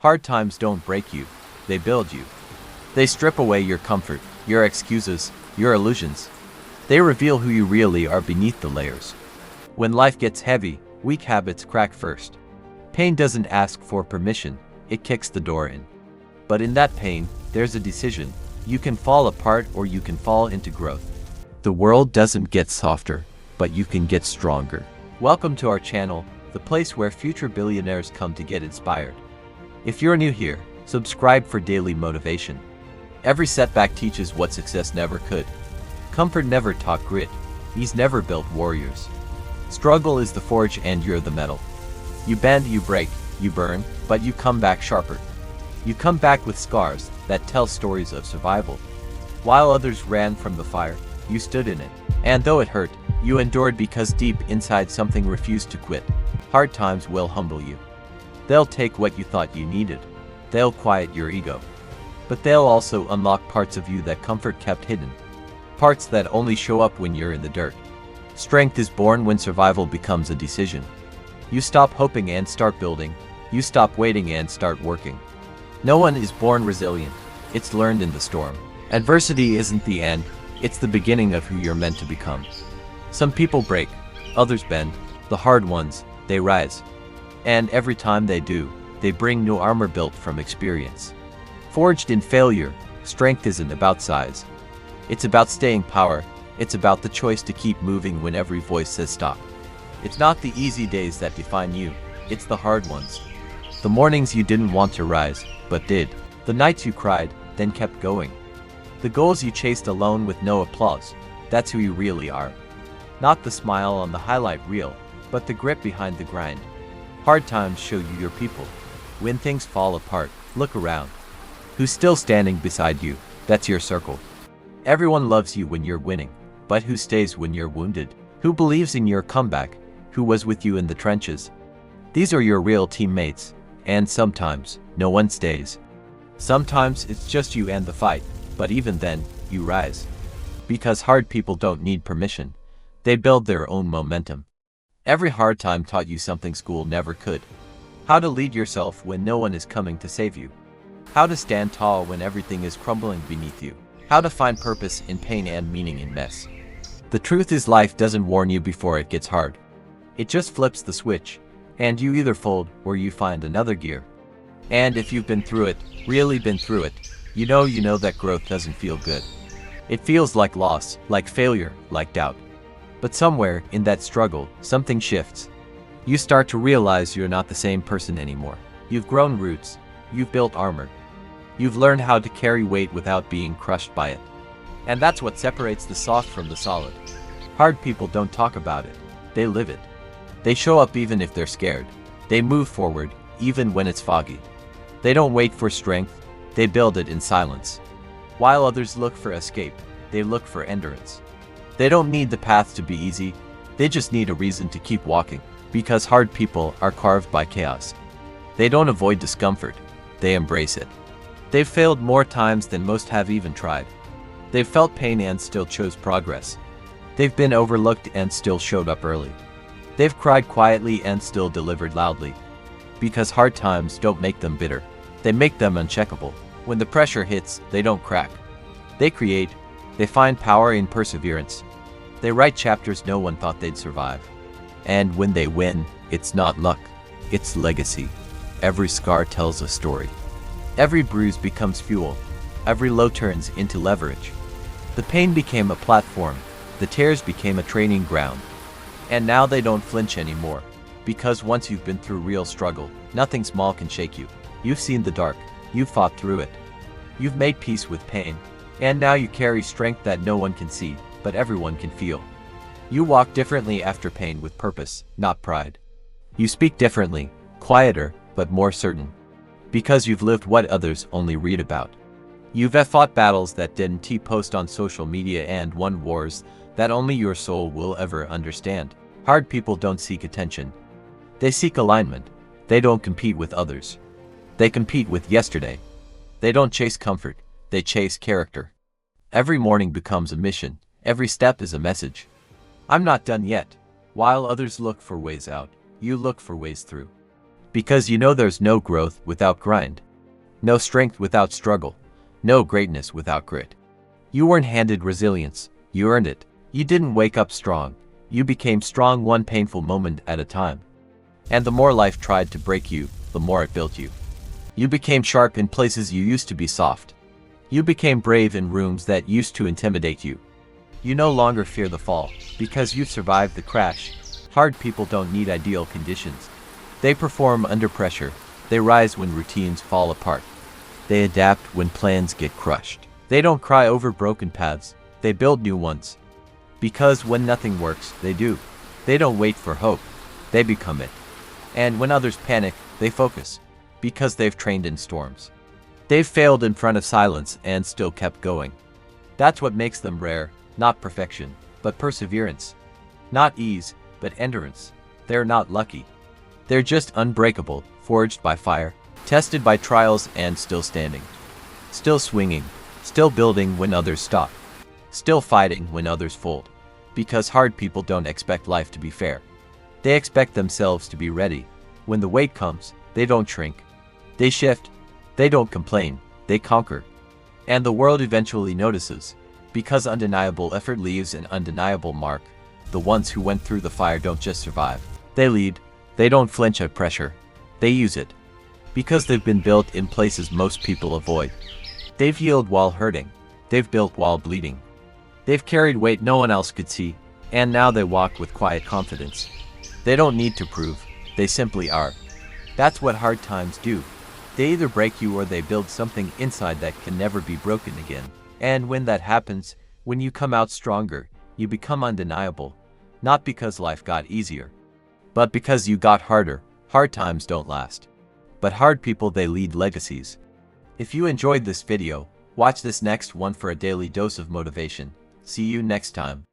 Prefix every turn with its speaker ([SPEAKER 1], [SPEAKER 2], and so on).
[SPEAKER 1] Hard times don't break you, they build you. They strip away your comfort, your excuses, your illusions. They reveal who you really are beneath the layers. When life gets heavy, weak habits crack first. Pain doesn't ask for permission, it kicks the door in. But in that pain, there's a decision. You can fall apart or you can fall into growth. The world doesn't get softer, but you can get stronger. Welcome to our channel, the place where future billionaires come to get inspired. If you're new here, subscribe for daily motivation. Every setback teaches what success never could. Comfort never taught grit. Ease never built warriors. Struggle is the forge and you're the metal. You bend, you break, you burn, but you come back sharper. You come back with scars that tell stories of survival. While others ran from the fire, you stood in it. And though it hurt, you endured because deep inside something refused to quit. Hard times will humble you. They'll take what you thought you needed. They'll quiet your ego. But they'll also unlock parts of you that comfort kept hidden. Parts that only show up when you're in the dirt. Strength is born when survival becomes a decision. You stop hoping and start building. You stop waiting and start working. No one is born resilient. It's learned in the storm. Adversity isn't the end. It's the beginning of who you're meant to become. Some people break, others bend. The hard ones, they rise. And every time they do, they bring new armor built from experience. Forged in failure, strength isn't about size. It's about staying power. It's about the choice to keep moving when every voice says stop. It's not the easy days that define you, it's the hard ones. The mornings you didn't want to rise, but did. The nights you cried, then kept going. The goals you chased alone with no applause, that's who you really are. Not the smile on the highlight reel, but the grit behind the grind. Hard times show you your people. When things fall apart, look around. Who's still standing beside you? That's your circle. Everyone loves you when you're winning, but who stays when you're wounded? Who believes in your comeback? Who was with you in the trenches? These are your real teammates, and sometimes, no one stays. Sometimes it's just you and the fight, but even then, you rise. Because hard people don't need permission. They build their own momentum. Every hard time taught you something school never could. How to lead yourself when no one is coming to save you. How to stand tall when everything is crumbling beneath you. How to find purpose in pain and meaning in mess. The truth is life doesn't warn you before it gets hard. It just flips the switch, and you either fold or you find another gear. And if you've been through it, really been through it, you know that growth doesn't feel good. It feels like loss, like failure, like doubt. But somewhere in that struggle, something shifts. You start to realize you're not the same person anymore. You've grown roots. You've built armor. You've learned how to carry weight without being crushed by it. And that's what separates the soft from the solid. Hard people don't talk about it. They live it. They show up even if they're scared. They move forward, even when it's foggy. They don't wait for strength. They build it in silence. While others look for escape, they look for endurance. They don't need the path to be easy. They just need a reason to keep walking. Because hard people are carved by chaos. They don't avoid discomfort. They embrace it. They've failed more times than most have even tried. They've felt pain and still chose progress. They've been overlooked and still showed up early. They've cried quietly and still delivered loudly. Because hard times don't make them bitter. They make them uncheckable. When the pressure hits, they don't crack. They create. They find power in perseverance. They write chapters no one thought they'd survive. And when they win, it's not luck. It's legacy. Every scar tells a story. Every bruise becomes fuel. Every low turns into leverage. The pain became a platform. The tears became a training ground. And now they don't flinch anymore. Because once you've been through real struggle, nothing small can shake you. You've seen the dark. You've fought through it. You've made peace with pain. And now you carry strength that no one can see, but everyone can feel. You walk differently after pain with purpose, not pride. You speak differently, quieter, but more certain. Because you've lived what others only read about. You've fought battles that didn't T-post on social media and won wars that only your soul will ever understand. Hard people don't seek attention. They seek alignment. They don't compete with others. They compete with yesterday. They don't chase comfort. They chase character. Every morning becomes a mission. Every step is a message. I'm not done yet. While others look for ways out, you look for ways through. Because you know there's no growth without grind, no strength without struggle, no greatness without grit. You weren't handed resilience, you earned it. You didn't wake up strong, you became strong one painful moment at a time. And the more life tried to break you, the more it built you. You became sharp in places you used to be soft. You became brave in rooms that used to intimidate you. You no longer fear the fall, because you've survived the crash. Hard people don't need ideal conditions. They perform under pressure. They rise when routines fall apart. They adapt when plans get crushed. They don't cry over broken paths. They build new ones. Because when nothing works, they do. They don't wait for hope. They become it. And when others panic, they focus. Because they've trained in storms. They've failed in front of silence and still kept going. That's what makes them rare, not perfection, but perseverance. Not ease, but endurance. They're not lucky. They're just unbreakable, forged by fire, tested by trials and still standing. Still swinging, still building when others stop. Still fighting when others fold. Because hard people don't expect life to be fair. They expect themselves to be ready. When the weight comes, they don't shrink. They shift. They don't complain. They conquer. And the world eventually notices. Because undeniable effort leaves an undeniable mark. The ones who went through the fire don't just survive. They lead. They don't flinch at pressure. They use it. Because they've been built in places most people avoid. They've healed while hurting. They've built while bleeding. They've carried weight no one else could see. And now they walk with quiet confidence. They don't need to prove. They simply are. That's what hard times do. They either break you or they build something inside that can never be broken again. And when that happens, when you come out stronger, you become undeniable. Not because life got easier, but because you got harder. Hard times don't last. But hard people, they lead legacies. If you enjoyed this video, watch this next one for a daily dose of motivation. See you next time.